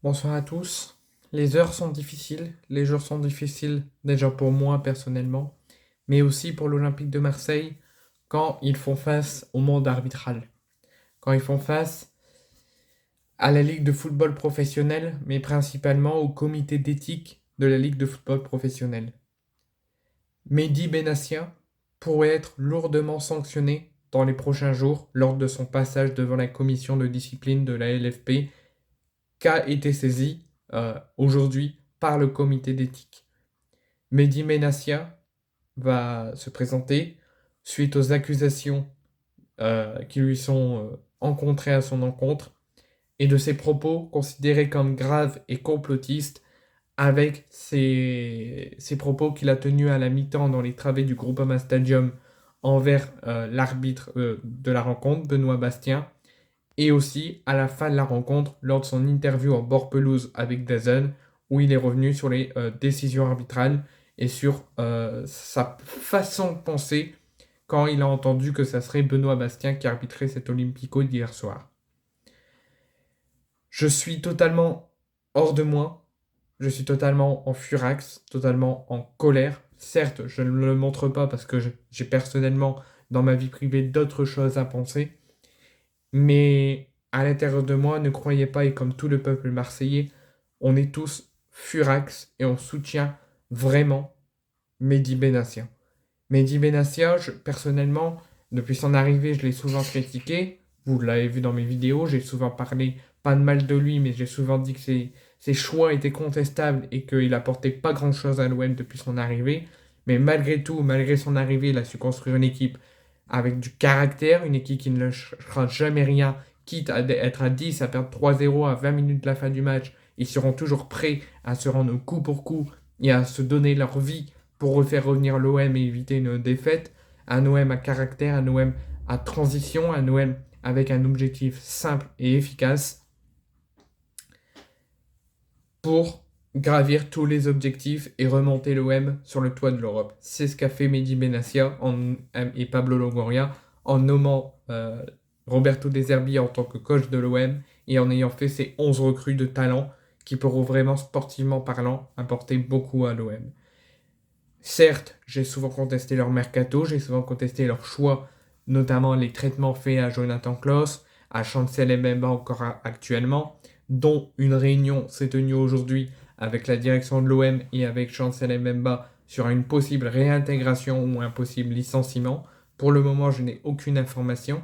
Bonsoir à tous. Les heures sont difficiles, les jours sont difficiles déjà pour moi personnellement, mais aussi pour l'Olympique de Marseille quand ils font face au monde arbitral, quand ils font face à la Ligue de football professionnel, mais principalement au comité d'éthique de la Ligue de football professionnel. Mehdi Benassia pourrait être lourdement sanctionné dans les prochains jours lors de son passage devant la commission de discipline de la LFP qu'a été saisi aujourd'hui par le comité d'éthique. Mehdi Benassia va se présenter suite aux accusations qui lui sont encontrées à son encontre et de ses propos considérés comme graves et complotistes avec ses propos qu'il a tenus à la mi-temps dans les travées du Groupama Stadium envers l'arbitre de la rencontre, Benoît Bastien, et aussi à la fin de la rencontre lors de son interview en bord pelouse avec DAZN, où il est revenu sur les décisions arbitrales et sur sa façon de penser quand il a entendu que ça serait Benoît Bastien qui arbitrait cet Olympico d'hier soir. Je suis totalement hors de moi, je suis totalement en furax, totalement en colère. Certes, je ne le montre pas parce que j'ai personnellement dans ma vie privée d'autres choses à penser, mais à l'intérieur de moi, ne croyez pas, et comme tout le peuple marseillais, on est tous furax et on soutient vraiment Mehdi Benassia. Mehdi Benassia, personnellement, depuis son arrivée, je l'ai souvent critiqué. Vous l'avez vu dans mes vidéos, j'ai souvent parlé pas de mal de lui, mais j'ai souvent dit que ses choix étaient contestables et qu'il apportait pas grand-chose à l'OM depuis son arrivée. Mais malgré tout, malgré son arrivée, il a su construire une équipe avec du caractère, une équipe qui ne lâchera jamais rien, quitte à être à 10, à perdre 3-0 à 20 minutes de la fin du match. Ils seront toujours prêts à se rendre coup pour coup et à se donner leur vie pour refaire revenir l'OM et éviter une défaite. Un OM à caractère, un OM à transition, un OM avec un objectif simple et efficace pour gravir tous les objectifs et remonter l'OM sur le toit de l'Europe. C'est ce qu'a fait Mehdi Benassia et Pablo Longoria en nommant Roberto De Zerbi en tant que coach de l'OM et en ayant fait ces 11 recrues de talent qui pourront vraiment, sportivement parlant, apporter beaucoup à l'OM. Certes, j'ai souvent contesté leur mercato, j'ai souvent contesté leur choix, notamment les traitements faits à Jonathan Klaus, à Chancel Mbemba encore actuellement, dont une réunion s'est tenue aujourd'hui avec la direction de l'OM et avec Chancel Mbemba sur une possible réintégration ou un possible licenciement. Pour le moment, je n'ai aucune information.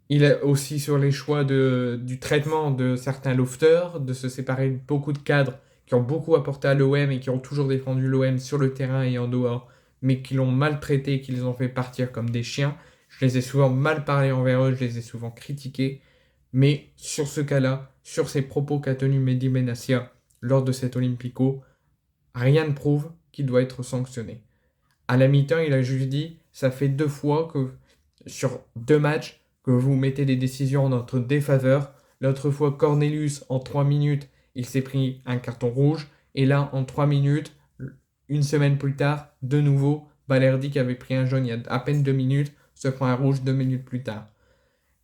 Il est aussi sur les choix du traitement de certains lofters, de se séparer de beaucoup de cadres qui ont beaucoup apporté à l'OM et qui ont toujours défendu l'OM sur le terrain et en dehors, mais qui l'ont maltraité, qui les ont fait partir comme des chiens. Je les ai souvent mal parlé envers eux, je les ai souvent critiqués, mais sur ce cas-là, sur ces propos qu'a tenus Mehdi Benassia lors de cet Olympico, rien ne prouve qu'il doit être sanctionné. À la mi-temps, il a juste dit, ça fait 2 fois que sur 2 matchs que vous mettez des décisions en notre défaveur. L'autre fois, Cornelius, en 3 minutes, il s'est pris un carton rouge. Et là, en 3 minutes, une semaine plus tard, de nouveau, Balerdi qui avait pris un jaune il y a à peine 2 minutes, se prend un rouge 2 minutes plus tard.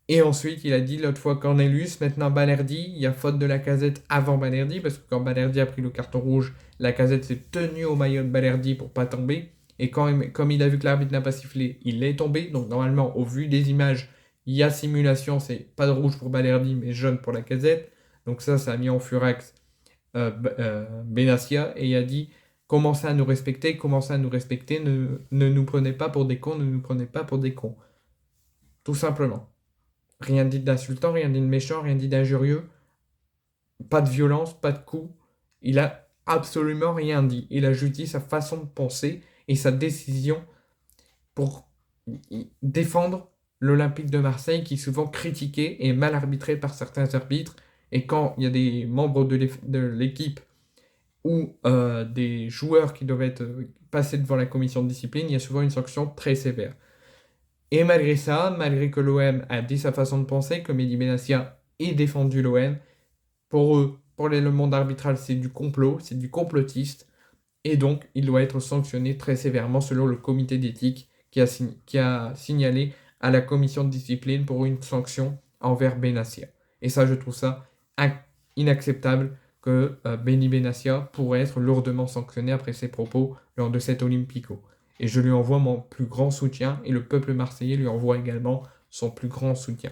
Et ensuite, il a dit l'autre fois Cornelius, maintenant Balerdi, il y a faute de Lacazette avant Balerdi, parce que quand Balerdi a pris le carton rouge, Lacazette s'est tenu au maillot de Balerdi pour pas tomber. Et comme il a vu que l'arbitre n'a pas sifflé, il est tombé. Donc normalement, au vu des images, il y a simulation, c'est pas de rouge pour Balerdi, mais jaune pour Lacazette. Donc ça a mis en furax Benassia et il a dit commencez à nous respecter, ne nous prenez pas pour des cons, ne nous prenez pas pour des cons. Tout simplement. Rien dit d'insultant, rien dit de méchant, rien dit d'injurieux. Pas de violence, pas de coups. Il a absolument rien dit. Il a juste dit sa façon de penser et sa décision pour défendre l'Olympique de Marseille qui est souvent critiqué et mal arbitré par certains arbitres. Et quand il y a des membres de l'équipe ou des joueurs qui doivent être passés devant la commission de discipline, il y a souvent une sanction très sévère. Et malgré ça, malgré que l'OM a dit sa façon de penser, que Mehdi Benassia ait défendu l'OM, pour eux, pour le monde arbitral, c'est du complot, c'est du complotiste, et donc il doit être sanctionné très sévèrement selon le comité d'éthique qui a signalé à la commission de discipline pour une sanction envers Benassia. Et ça, je trouve ça inacceptable que Benny Benassia pourrait être lourdement sanctionné après ses propos lors de cet Olympico. Et je lui envoie mon plus grand soutien et le peuple marseillais lui envoie également son plus grand soutien.